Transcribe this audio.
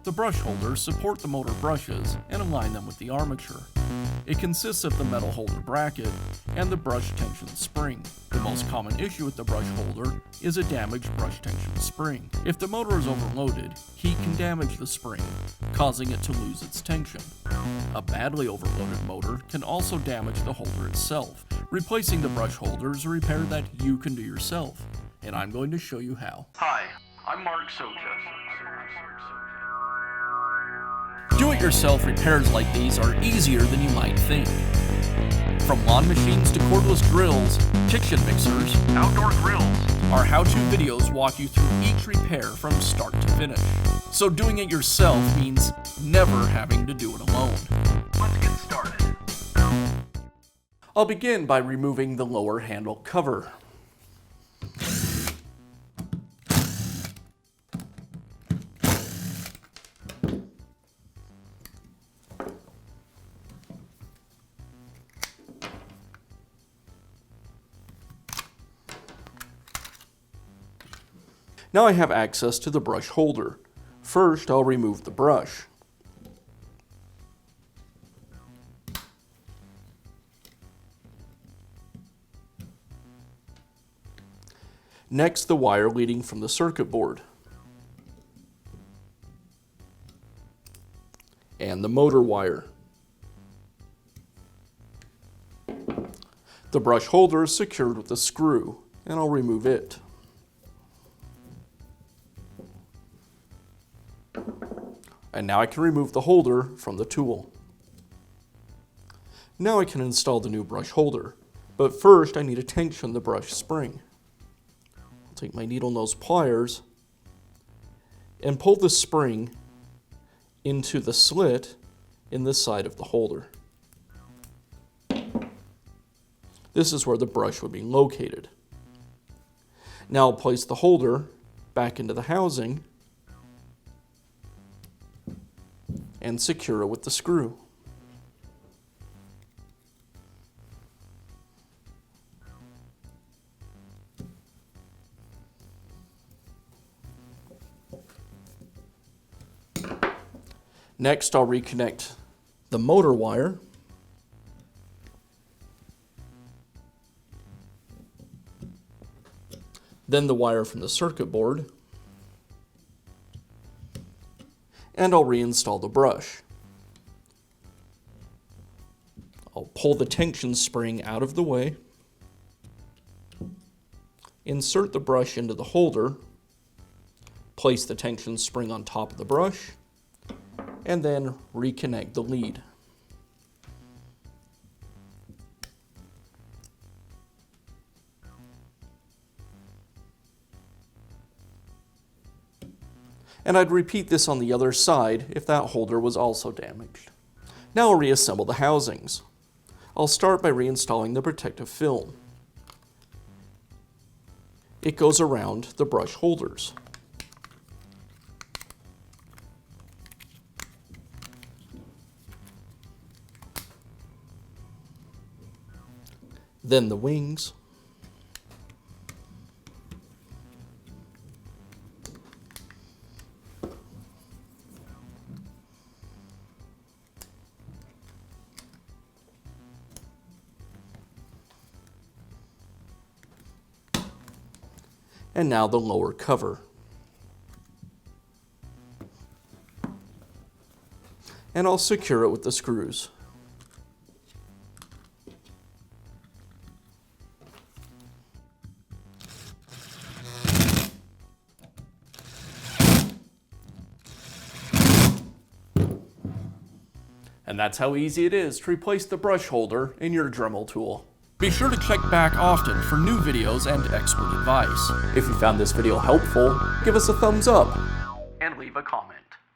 The brush holders support the motor brushes and align them with the armature. It consists of the metal holder bracket and the brush tension spring. The most common issue with the brush holder is a damaged brush tension spring. If the motor is overloaded, heat can damage the spring, causing it to lose its tension. A badly overloaded motor can also damage the holder itself. Replacing the brush holder is a repair that you can do yourself, and I'm going to show you how. Hi, I'm Mark Socha. Do-it-yourself repairs like these are easier than you might think. From lawn machines to cordless drills, kitchen mixers, Outdoor grills. our how-to videos walk you through each repair from start to finish. So doing it yourself means never having to do it alone. Let's get started. I'll begin by removing the lower handle cover. Now I have access to the brush holder. First, I'll remove the brush. Next, the wire leading from the circuit board. And the motor wire. The brush holder is secured with a screw, and I'll remove it. And now I can remove the holder from the tool. Now I can install the new brush holder, but first I need to tension the brush spring. I'll take my needle nose pliers and pull the spring into the slit in this side of the holder. This is where the brush would be located. Now I'll place the holder back into the housing and secure it with the screw. Next, I'll reconnect the motor wire. Then the wire from the circuit board. And I'll reinstall the brush. I'll pull the tension spring out of the way, insert the brush into the holder, place the tension spring on top of the brush, and then reconnect the lead. And I'd repeat this on the other side if that holder was also damaged. Now I'll reassemble the housings. I'll start by reinstalling the protective film. It goes around the brush holders. Then the wings. And now the lower cover. And I'll secure it with the screws. And that's how easy it is to replace the brush holder in your Dremel tool. Be sure to check back often for new videos and expert advice. If you found this video helpful, give us a thumbs up And leave a comment.